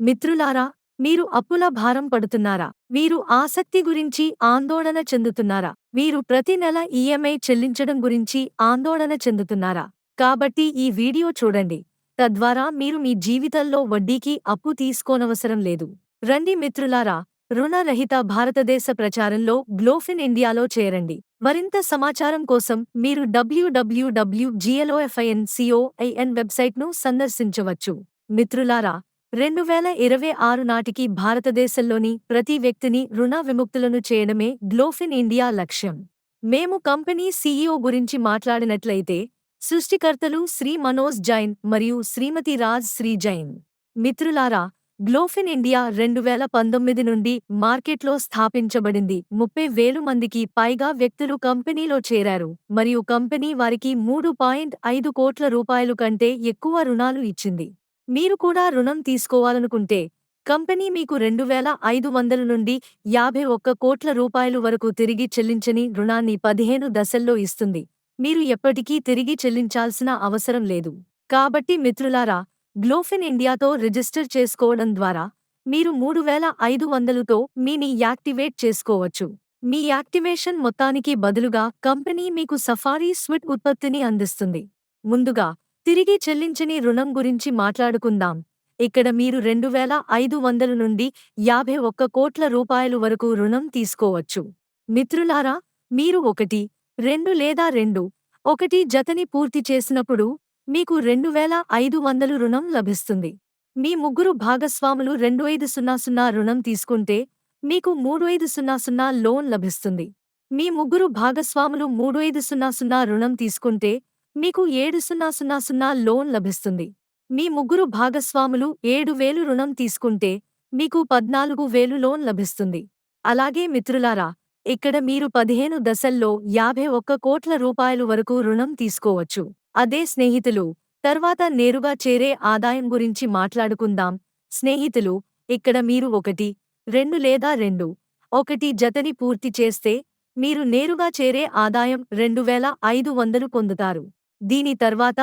మిత్రులారా, మీరు అప్పుల భారం పడుతున్నారా? మీరు ఆసక్తి గురించి ఆందోళన చెందుతున్నారా? మీరు ప్రతి నెల ఈఎంఐ చెల్లించడం గురించి ఆందోళన చెందుతున్నారా? కాబట్టి ఈ వీడియో చూడండి. తద్వారా మీరు మీ జీవితంలో వడ్డీకి అప్పు తీసుకోనవసరం లేదు. రండి మిత్రులారా, రుణరహిత భారతదేశ ప్రచారంలో గ్లోఫిన్ ఇండియాలో చేరండి. మరింత సమాచారం కోసం మీరు www.glofin.coin వెబ్సైట్ను సందర్శించవచ్చు. మిత్రులారా, 2026 నాటికి భారతదేశంలోని ప్రతి వ్యక్తిని రుణ విముక్తులను చేయడమే గ్లోఫిన్ ఇండియా లక్ష్యం. మేము కంపెనీ సీఈఓ గురించి మాట్లాడినట్లయితే, సృష్టికర్తలు శ్రీ మనోజ్ జైన్ మరియు శ్రీమతి రాజ్ శ్రీ జైన్. మిత్రులారా, గ్లోఫిన్ ఇండియా 2019 నుండి మార్కెట్లో స్థాపించబడింది. 30,000 మందికి పైగా వ్యక్తులు కంపెనీలో చేరారు మరియు కంపెనీ వారికి 3.5 కోట్ల రూపాయలు కంటే ఎక్కువ రుణాలు ఇచ్చింది. మీరు కూడా రుణం తీసుకోవాలనుకుంటే, కంపెనీ మీకు 2,500 నుండి 51 కోట్ల రూపాయలు వరకు తిరిగి చెల్లించని రుణాన్ని 15 దశల్లో ఇస్తుంది. మీరు ఎప్పటికీ తిరిగి చెల్లించాల్సిన అవసరం లేదు. కాబట్టి మిత్రులారా, గ్లోఫిన్ ఇండియాతో రిజిస్టర్ చేసుకోవడం ద్వారా మీరు 3,500తో మీని యాక్టివేట్ చేసుకోవచ్చు. మీ యాక్టివేషన్ మొత్తానికి బదులుగా కంపెనీ మీకు సఫారీ స్విట్ ఉత్పత్తిని అందిస్తుంది. ముందుగా, తిరిగి చెల్లించని రుణం గురించి మాట్లాడుకుందాం. ఇక్కడ మీరు 2,500 నుండి 51 కోట్ల రూపాయలు వరకు రుణం తీసుకోవచ్చు. మిత్రులారా, మీరు 1, 2 లేదా 2, 1 జతని పూర్తి చేసినప్పుడు మీకు 2,500 రుణం లభిస్తుంది. మీ ముగ్గురు భాగస్వాములు 2500 రుణం తీసుకుంటే మీకు 3500 లోన్ లభిస్తుంది. మీ ముగ్గురు భాగస్వాములు 3500 రుణం తీసుకుంటే మీకు 7,000 లోన్ లభిస్తుంది. మీ ముగ్గురు భాగస్వాములు 7,000 రుణం తీసుకుంటే మీకు 14,000 లోన్ లభిస్తుంది. అలాగే మిత్రులారా, ఇక్కడ మీరు 15 దశల్లో 51 కోట్ల రూపాయలు వరకు రుణం తీసుకోవచ్చు. అదే స్నేహితులు, తర్వాత నేరుగా చేరే ఆదాయం గురించి మాట్లాడుకుందాం. స్నేహితులు, ఇక్కడ మీరు 1, 2 లేదా 2, 1 జతని పూర్తి చేస్తే మీరు నేరుగా చేరే ఆదాయం 2,500 పొందుతారు. దీని తర్వాత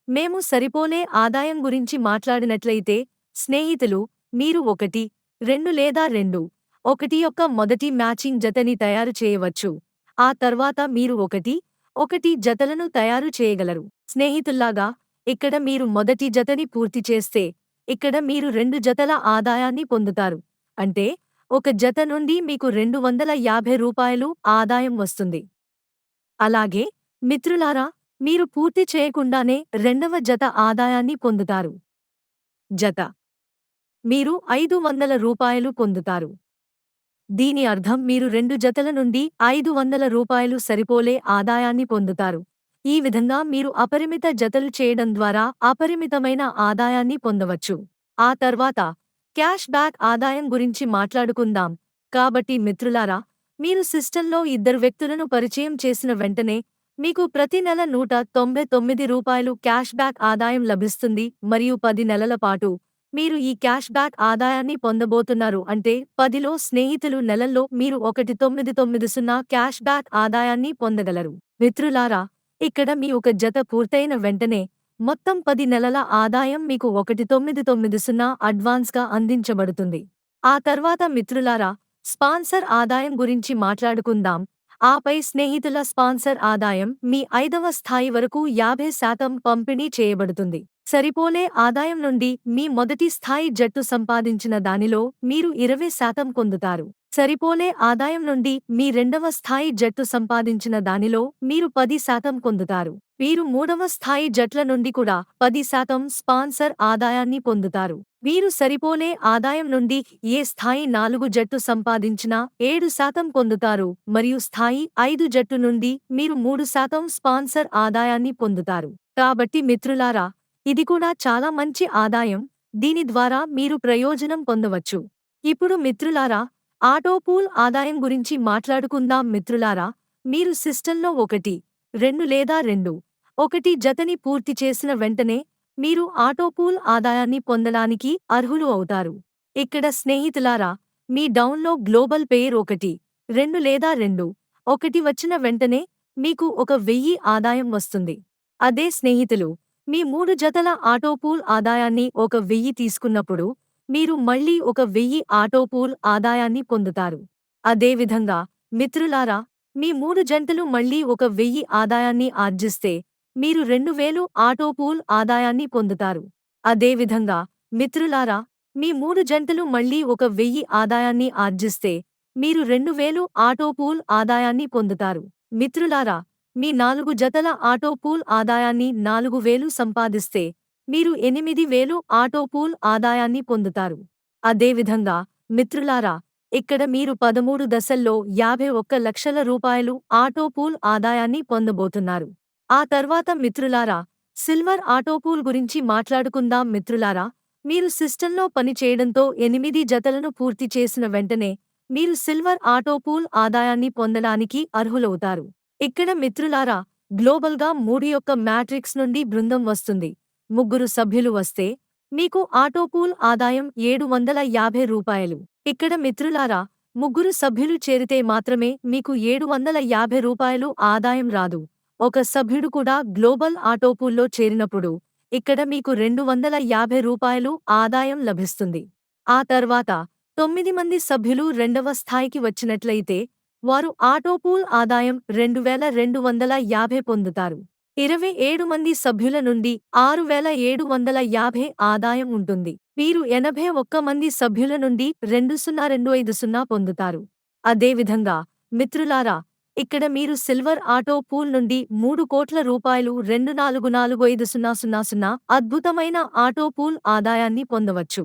మేము సరిపోలే ఆదాయం గురించి మాట్లాడినట్లయితే, స్నేహితులు, మీరు 1, 2 లేదా 2, 1 యొక్క మొదటి మ్యాచింగ్ జతని తయారు చేయవచ్చు. ఆ తర్వాత మీరు 1, 1 జతలను తయారు చేయగలరు. స్నేహితుల్లాగా, ఇక్కడ మీరు మొదటి జతని పూర్తి చేస్తే, ఇక్కడ మీరు 2 జతల ఆదాయాన్ని పొందుతారు. అంటే, ఒక జత నుండి మీకు 250 రూపాయలు ఆదాయం వస్తుంది. అలాగే మిత్రులారా, మీరు పూర్తి చేయకుండానే రెండవ జత ఆదాయాన్ని పొందుతారు. జత మీరు 500 రూపాయలు పొందుతారు. దీని అర్థం మీరు 2 జతల నుండి 500 రూపాయలు సరిపోలే ఆదాయాన్ని పొందుతారు. ఈ విధంగా మీరు అపరిమిత జతలు చేయడం ద్వారా అపరిమితమైన ఆదాయాన్ని పొందవచ్చు. ఆ తర్వాత క్యాష్ బ్యాక్ ఆదాయం గురించి మాట్లాడుకుందాం. కాబట్టి మిత్రులారా, మీరు సిస్టంలో 2 వ్యక్తులను పరిచయం చేసిన వెంటనే మీకు ప్రతి నెల 199 రూపాయలు క్యాష్ బ్యాక్ ఆదాయం లభిస్తుంది మరియు 10 నెలల పాటు మీరు ఈ క్యాష్ బ్యాక్ ఆదాయాన్ని పొందబోతున్నారు. అంటే 10లో స్నేహితులు నెలల్లో మీరు 1990 క్యాష్ బ్యాక్ ఆదాయాన్ని పొందగలరు. మిత్రులారా, ఇక్కడ మీ ఒక జత పూర్తయిన వెంటనే మొత్తం 10 నెలల ఆదాయం మీకు 1990 అడ్వాన్స్గా అందించబడుతుంది. ఆ తర్వాత మిత్రులారా, స్పాన్సర్ ఆదాయం గురించి మాట్లాడుకుందాం. ఆపై స్నేహితుల స్పాన్సర్ ఆదాయం మీ 5వ స్థాయి వరకు 50% పంపిణీ చేయబడుతుంది. సరిపోలే ఆదాయం నుండి మీ మొదటి స్థాయి జట్టు సంపాదించిన దానిలో మీరు 20% పొందుతారు. సరిపోలే ఆదాయం నుండి మీ రెండవ స్థాయి జట్టు సంపాదించిన దానిలో మీరు 10% పొందుతారు. వీరు మూడవ స్థాయి జట్ల నుండి కూడా 10% స్పాన్సర్ ఆదాయాన్ని పొందుతారు. వీరు సరిపోలే ఆదాయం నుండి ఏ స్థాయి 4 జట్టు సంపాదించినా 7% పొందుతారు మరియు స్థాయి 5 జట్టు నుండి మీరు 3% స్పాన్సర్ ఆదాయాన్ని పొందుతారు. కాబట్టి మిత్రులారా, ఇది కూడా చాలా మంచి ఆదాయం. దీని ద్వారా మీరు ప్రయోజనం పొందవచ్చు. ఇప్పుడు మిత్రులారా, ఆటోపూల్ ఆదాయం గురించి మాట్లాడుకుందాం. మిత్రులారా, మీరు సిస్టంలో 1, 2 లేదా 2, 1 జతని పూర్తి చేసిన వెంటనే మీరు ఆటోపూల్ ఆదాయాన్ని పొందడానికి అర్హులు అవుతారు. ఇక్కడ స్నేహితులారా, మీ డౌన్లో గ్లోబల్ పేర్ 1, 2 లేదా 2, 1 వచ్చిన వెంటనే మీకు 1,000 ఆదాయం వస్తుంది. అదే స్నేహితులు, మీ 3 జతల ఆటోపూల్ ఆదాయాన్ని 1,000 తీసుకున్నప్పుడు మీరు మళ్ళీ ఒక 1000 ఆటోపూల్ ఆదాయాన్ని పొందుతారు. అదేవిధంగా మిత్రులారా, మీ 3 జంటలు మళ్ళీ ఒక 1000 ఆదాయాన్ని ఆర్జిస్తే మీరు 2000 ఆటోపూల్ ఆదాయాన్ని పొందుతారు. అదేవిధంగా మిత్రులారా, మీ 3 జంటలు మళ్ళీ ఒక 1000 ఆదాయాన్ని ఆర్జిస్తే మీరు 2000 ఆటోపూల్ ఆదాయాన్ని పొందుతారు. మిత్రులారా, మీ 4 జతల ఆటోపూల్ ఆదాయాన్ని 4000 సంపాదిస్తే మీరు 8000 ఆటోపూల్ ఆదాయాన్ని పొందుతారు. అదేవిధంగా మిత్రులారా, ఇక్కడ మీరు 13 దశల్లో 51 లక్షల రూపాయలు ఆటోపూల్ ఆదాయాన్ని పొందబోతున్నారు. ఆ తర్వాత మిత్రులారా, సిల్వర్ ఆటోపూల్ గురించి మాట్లాడుకుందాం. మిత్రులారా, మీరు సిస్టంలో పని చేయడంతో 8 జతలను పూర్తి చేసిన వెంటనే మీరు సిల్వర్ ఆటోపూల్ ఆదాయాన్ని పొందడానికి అర్హులవుతారు. ఇక్కడ మిత్రులారా, గ్లోబల్గా 3 యొక్క మ్యాట్రిక్స్ నుండి బృందం వస్తుంది. 3 సభ్యులు వస్తే మీకు ఆటోపూల్ ఆదాయం 750 రూపాయలు. ఇక్కడ మిత్రులారా, 3 సభ్యులు చేరితే మాత్రమే మీకు 750 రూపాయలు ఆదాయం రాదు. ఒక సభ్యుడు కూడా గ్లోబల్ ఆటోపూల్లో చేరినప్పుడు ఇక్కడ మీకు 250 రూపాయలు ఆదాయం లభిస్తుంది. ఆ తర్వాత 9 మంది సభ్యులు రెండవ స్థాయికి వచ్చినట్లయితే వారు ఆటోపూల్ ఆదాయం 2250 పొందుతారు. 27 మంది సభ్యుల నుండి 6750 ఆదాయం ఉంటుంది. మీరు 81 మంది సభ్యుల నుండి 2050 పొందుతారు. అదేవిధంగా మిత్రులారా, ఇక్కడ మీరు సిల్వర్ ఆటో పూల్ నుండి 3 కోట్ల రూపాయలు 244500 అద్భుతమైన ఆటో పూల్ ఆదాయాన్ని పొందవచ్చు.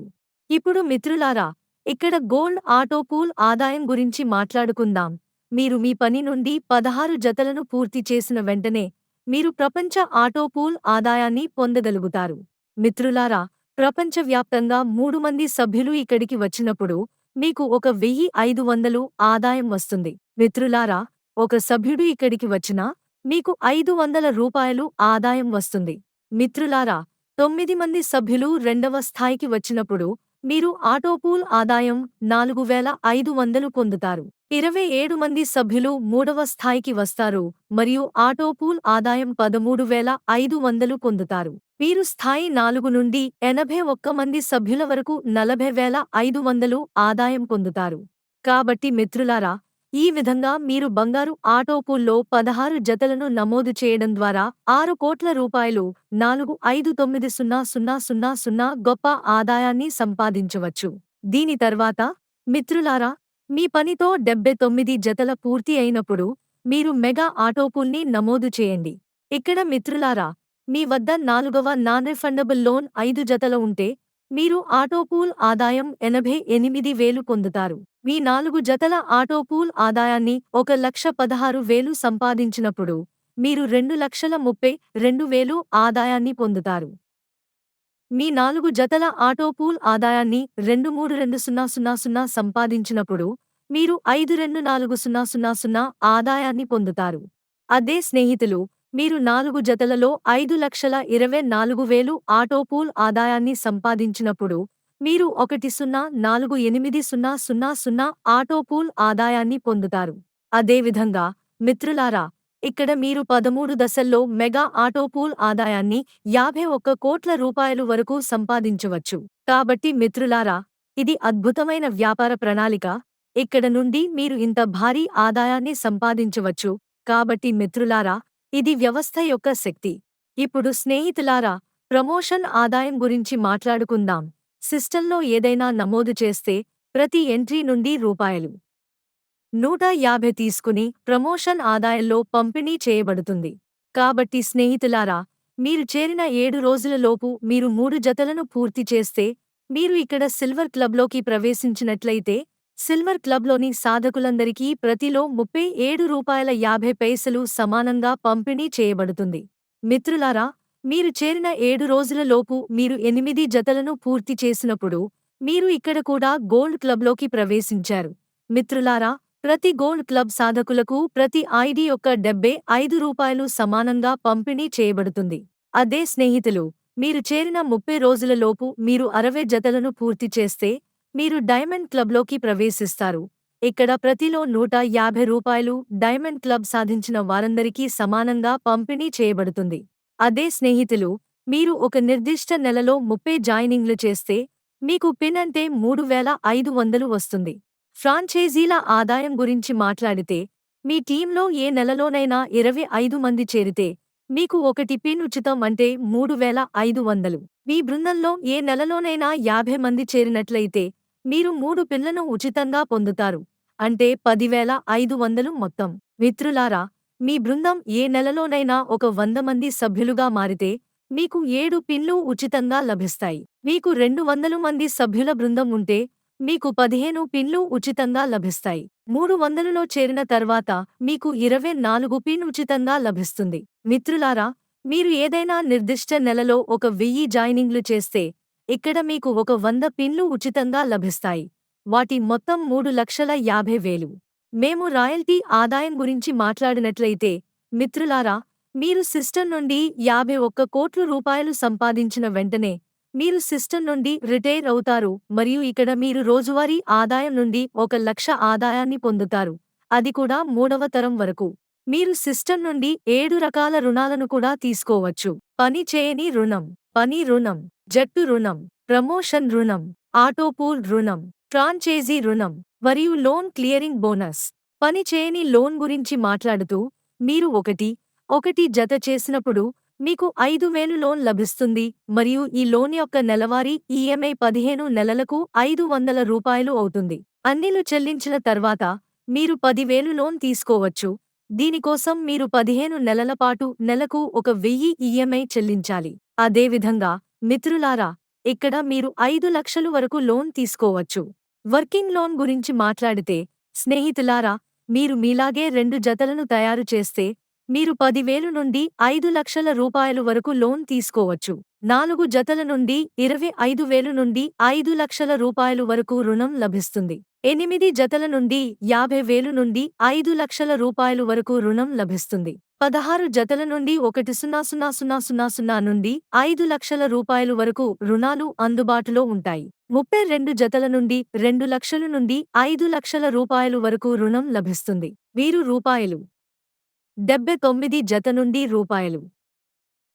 ఇప్పుడు మిత్రులారా, ఇక్కడ గోల్డ్ ఆటో పూల్ ఆదాయం గురించి మాట్లాడుకుందాం. మీరు మీ పని నుండి 16 జతలను పూర్తి చేసిన వెంటనే మీరు ప్రపంచ ఆటో పూల్ ఆదాయాన్ని పొందగలుగుతారు. మిత్రులారా, ప్రపంచవ్యాప్తంగా 3 మంది సభ్యులు ఇక్కడికి వచ్చినప్పుడు మీకు 1500 ఆదాయం వస్తుంది. మిత్రులారా, ఒక సభ్యుడు ఇక్కడికి వచ్చినా మీకు 500 రూపాయలు ఆదాయం వస్తుంది. మిత్రులారా, 9 మంది సభ్యులు రెండవ స్థాయికి వచ్చినప్పుడు మీరు ఆటోపూల్ ఆదాయం 4500 పొందుతారు. 27 మంది సభ్యులు మూడవ స్థాయికి వస్తారు మరియు ఆటోపూల్ ఆదాయం 13500 పొందుతారు. మీరు స్థాయి 4 నుండి 81 మంది సభ్యుల వరకు 40500 ఆదాయం పొందుతారు. కాబట్టి మిత్రులారా, ఈ విధంగా మీరు బంగారు ఆటోపూల్లో 16 జతలను నమోదు చేయడం ద్వారా 6 కోట్ల రూపాయలు 459000 గొప్ప ఆదాయాన్ని సంపాదించవచ్చు. దీని తర్వాత మిత్రులారా, మీ పనితో 79 జతల పూర్తి అయినప్పుడు మీరు మెగా ఆటోపూల్ని నమోదు చేయండి. ఇక్కడ మిత్రులారా, మీ వద్ద 4వ నాన్ రిఫండబుల్ లోన్ 5 జతల ఉంటే మీరు ఆటోపూల్ ఆదాయం 88,000 పొందుతారు. మీ 4 జతల ఆటోపూల్ ఆదాయాన్ని 1,16,000 సంపాదించినప్పుడు మీరు 2,32,000 ఆదాయాన్ని పొందుతారు. మీ 4 జతల ఆటోపూల్ ఆదాయాన్ని 232,000 సంపాదించినప్పుడు మీరు 5,24,000 ఆదాయాన్ని పొందుతారు. అదే స్నేహితులు, మీరు 4 జతలలో 5,24,000 ఆటోపూల్ ఆదాయాన్ని సంపాదించినప్పుడు మీరు 1,04,80,000 ఆటోపూల్ ఆదాయాన్ని పొందుతారు. అదేవిధంగా మిత్రులారా, ఇక్కడ మీరు 13 దశల్లో మెగా ఆటోపూల్ ఆదాయాన్ని 51 కోట్ల రూపాయలు వరకు సంపాదించవచ్చు. కాబట్టి మిత్రులారా, ఇది అద్భుతమైన వ్యాపార ప్రణాళిక. ఇక్కడ నుండి మీరు ఇంత భారీ ఆదాయాన్ని సంపాదించవచ్చు. కాబట్టి మిత్రులారా, ఇది వ్యవస్థ యొక్క శక్తి. ఇప్పుడు స్నేహితులారా, ప్రమోషన్ ఆదాయం గురించి మాట్లాడుకుందాం. సిస్టంలో ఏదైనా నమోదు చేస్తే ప్రతి ఎంట్రీ నుండి రూపాయలు 150 తీసుకుని ప్రమోషన్ ఆదాయంలో పంపిణీ చేయబడుతుంది. కాబట్టి స్నేహితులారా, మీరు చేరిన 7 రోజులలోపు మీరు 3 జతలను పూర్తి చేస్తే మీరు ఇక్కడ సిల్వర్ క్లబ్లోకి ప్రవేశించినట్లయితే సిల్వర్ క్లబ్లోని సాధకులందరికీ ప్రతిలో 37 రూపాయల 50 పైసలు సమానంగా పంపిణీ చేయబడుతుంది. మిత్రులారా, మీరు చేరిన 7 రోజులలోపు మీరు 8 జతలను పూర్తి చేసినప్పుడు మీరు ఇక్కడ కూడా గోల్డ్ క్లబ్లోకి ప్రవేశించారు. మిత్రులారా, ప్రతి గోల్డ్ క్లబ్ సాధకులకు ప్రతి ఐడి యొక్క 75 రూపాయలు సమానంగా పంపిణీ చేయబడుతుంది. అదే స్నేహితులు, మీరు చేరిన 30 రోజులలోపు మీరు 60 జతలను పూర్తి చేస్తే మీరు డైమండ్ క్లబ్లోకి ప్రవేశిస్తారు. ఇక్కడ ప్రతిలో 150 రూపాయలు డైమండ్ క్లబ్ సాధించిన వారందరికీ సమానంగా పంపిణీ చేయబడుతుంది. అదే స్నేహితులు, మీరు ఒక నిర్దిష్ట నెలలో 30 జాయినింగ్లు చేస్తే మీకు పిన్ అంటే 3500 వస్తుంది. ఫ్రాంచైజీల ఆదాయం గురించి మాట్లాడితే, మీ టీంలో ఏ నెలలోనైనా 25 మంది చేరితే, మీకు ఒకటి పిన్ ఉచితం అంటే 3500. మీ బృందంలో ఏ నెలలోనైనా 50 మంది చేరినట్లయితే, మీరు 3 పిన్లను ఉచితంగా పొందుతారు. అంటే 10,500 మొత్తం. మిత్రులారా, మీ బృందం ఏ నెలలోనైనా ఒక 100 మంది సభ్యులుగా మారితే, మీకు 7 పిన్లు ఉచితంగా లభిస్తాయి. మీకు 200 మంది సభ్యుల బృందం ఉంటే, మీకు 15 పిన్లు ఉచితంగా లభిస్తాయి. 300లో చేరిన తర్వాత మీకు 24 పిన్ ఉచితంగా లభిస్తుంది. మిత్రులారా, మీరు ఏదైనా నిర్దిష్ట నెలలో ఒక 1000 జాయినింగ్లు చేస్తే, ఇక్కడ మీకు ఒక 100 పిన్లు ఉచితంగా లభిస్తాయి. వాటి మొత్తం 3,50,000. మేము రాయల్టీ ఆదాయం గురించి మాట్లాడినట్లయితే, మిత్రులారా, మీరు సిస్టమ్ నుండి 51 కోట్ల రూపాయలు సంపాదించిన వెంటనే, మీరు సిస్టమ్ నుండి రిటైర్ అవుతారు మరియు ఇక్కడ మీరు రోజువారీ ఆదాయం నుండి 1,00,000 ఆదాయాన్ని పొందుతారు. అది కూడా 3వ తరం వరకు. మీరు సిస్టమ్ నుండి 7 రకాల రుణాలను కూడా తీసుకోవచ్చు. పని చేయని రుణం, పని రుణం, జట్టు రుణం, ప్రమోషన్ రుణం, ఆటోపూల్ రుణం, ఫ్రాంచైజీ రుణం మరియు లోన్ క్లియరింగ్ బోనస్. పని చేయని లోన్ గురించి మాట్లాడుతూ, మీరు ఒకటి జత చేసినప్పుడు మీకు 5,000 లోన్ లభిస్తుంది మరియు ఈ లోన్ యొక్క నెలవారీ ఈఎంఐ 15 నెలలకు 500 రూపాయలు అవుతుంది. అన్నిలు చెల్లించిన తర్వాత మీరు 10,000 లోన్ తీసుకోవచ్చు. దీనికోసం మీరు 15 నెలల పాటు నెలకు 1,000 ఈఎంఐ చెల్లించాలి. అదేవిధంగా, మిత్రులారా, ఇక్కడ మీరు 5 లక్షల వరకు లోన్ తీసుకోవచ్చు. వర్కింగ్ లోన్ గురించి మాట్లాడితే, స్నేహితులారా, మీరు మీలాగే 2 జతలను తయారు చేస్తే, మీరు 10,000 నుండి 5 లక్షల రూపాయలు వరకు లోన్ తీసుకోవచ్చు. 4 జతల నుండి 25,000 నుండి 5 లక్షల రూపాయలు వరకు రుణం లభిస్తుంది. 8 జతల నుండి 50,000 నుండి 5 లక్షల రూపాయలు వరకు రుణం లభిస్తుంది. 16 జతల నుండి 1,00,000 నుండి 5 లక్షల రూపాయలు వరకు రుణాలు అందుబాటులో ఉంటాయి. 32 జతల నుండి 2 లక్షల నుండి 5 లక్షల రూపాయలు వరకు రుణం లభిస్తుంది. వీరు రూపాయలు 79 జత నుండి రూపాయలు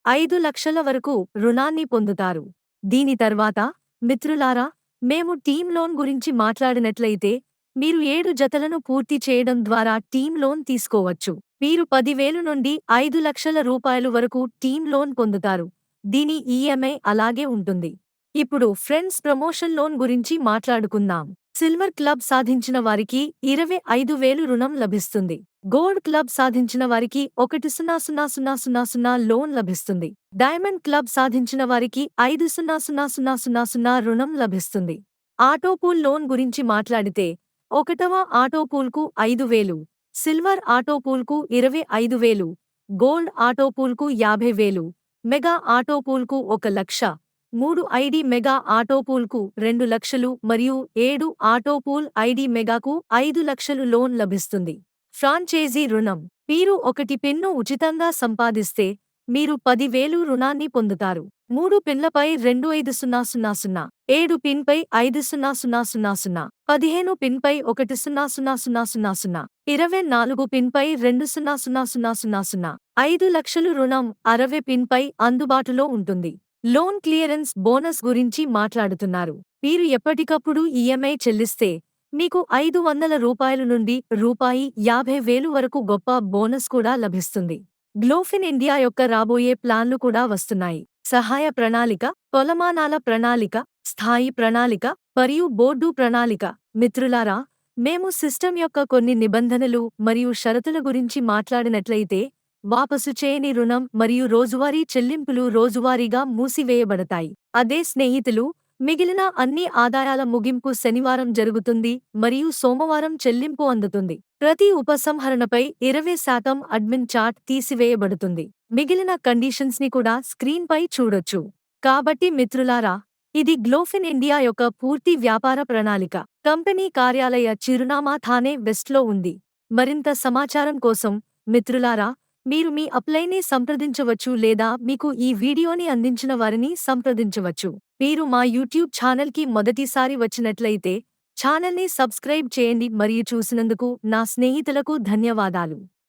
5 లక్షల వరకు రుణాన్ని పొందుతారు. దీని తర్వాత, మిత్రులారా, మేము టీమ్ లోన్ గురించి మాట్లాడినట్లయితే, మీరు 7 జతలను పూర్తి చేయడం ద్వారా టీమ్ లోన్ తీసుకోవచ్చు. మీరు 10,000 నుండి 5 లక్షల రూపాయలు వరకు టీమ్ లోన్ పొందుతారు. దీని ఈఎంఐ అలాగే ఉంటుంది. ఇప్పుడు ఫ్రెండ్స్ ప్రమోషన్ లోన్ గురించి మాట్లాడుకుందాం. సిల్వర్ క్లబ్ సాధించిన వారికి 25,000 రుణం లభిస్తుంది. గోల్డ్ క్లబ్ సాధించిన వారికి 1,00,000 లోన్ లభిస్తుంది. డైమండ్ క్లబ్ సాధించిన వారికి 5,00,000 రుణం లభిస్తుంది. ఆటోపూల్ లోన్ గురించి మాట్లాడితే, 1వ ఆటోపూల్కు 5,000, సిల్వర్ ఆటోపూల్కు 25,000, గోల్డ్ ఆటోపూల్కు 50,000, మెగా ఆటోపూల్కు 1,00,000, 3 ఐడి మెగా ఆటోపూల్కు 2 లక్షలు మరియు 7 ఆటోపూల్ ఐడి మెగాకు 5 లక్షలు లోన్ లభిస్తుంది. ఫ్రాంచైజీ రుణం. మీరు 1 పిన్ను ఉచితంగా సంపాదిస్తే, మీరు 10,000 రుణాన్ని పొందుతారు. 3 పిన్లపై 2,500, 7 పిన్పై 5,000, 15 పిన్పై 1,00,000, 24 పిన్పై 2,000, 5 లక్షలు రుణం 60 పిన్పై అందుబాటులో ఉంటుంది. లోన్ క్లియరెన్స్ బోనస్ గురించి మాట్లాడుతున్నారు. మీరు ఎప్పటికప్పుడు ఈఎంఐ చెల్లిస్తే, మీకు 500 రూపాయల నుండి రూ50,000 వరకు గొప్ప బోనస్ కూడా లభిస్తుంది. గ్లోఫిన్ ఇండియా యొక్క రాబోయే ప్లాన్లు కూడా వస్తున్నాయి. సహాయ ప్రణాళిక, కొలమానాల ప్రణాళిక, స్థాయి ప్రణాళిక మరియు బోర్డు ప్రణాళిక. మిత్రులారా, మేము సిస్టమ్ యొక్క కొన్ని నిబంధనలు మరియు షరతుల గురించి మాట్లాడినట్లయితే, వాపసు చేయని రుణం మరియు రోజువారీ చెల్లింపులు రోజువారీగా మూసివేయబడతాయి. అదే స్నేహితులు, మిగిలిన అన్ని ఆదాయాల ముగింపు శనివారం జరుగుతుంది మరియు సోమవారం చెల్లింపు అందుతుంది. ప్రతి ఉపసంహరణపై 20% అడ్మిన్ చార్ట్ తీసివేయబడుతుంది. మిగిలిన కండీషన్స్ ని కూడా స్క్రీన్పై చూడొచ్చు. కాబట్టి మిత్రులారా, ఇది గ్లోఫిన్ ఇండియా యొక్క పూర్తి వ్యాపార ప్రణాళిక. కంపెనీ కార్యాలయ చిరునామా థానే వెస్ట్లో ఉంది. మరింత సమాచారం కోసం, మిత్రులారా, మీరు మీ అప్లైని సంప్రదించవచ్చు లేదా మీకు ఈ వీడియోని అందించిన వారిని సంప్రదించవచ్చు. మీరు మా యూట్యూబ్ ఛానల్కి మొదటిసారి వచ్చినట్లయితే, ఛానల్ని సబ్స్క్రైబ్ చేయండి మరియు చూసినందుకు నా స్నేహితులకు ధన్యవాదాలు.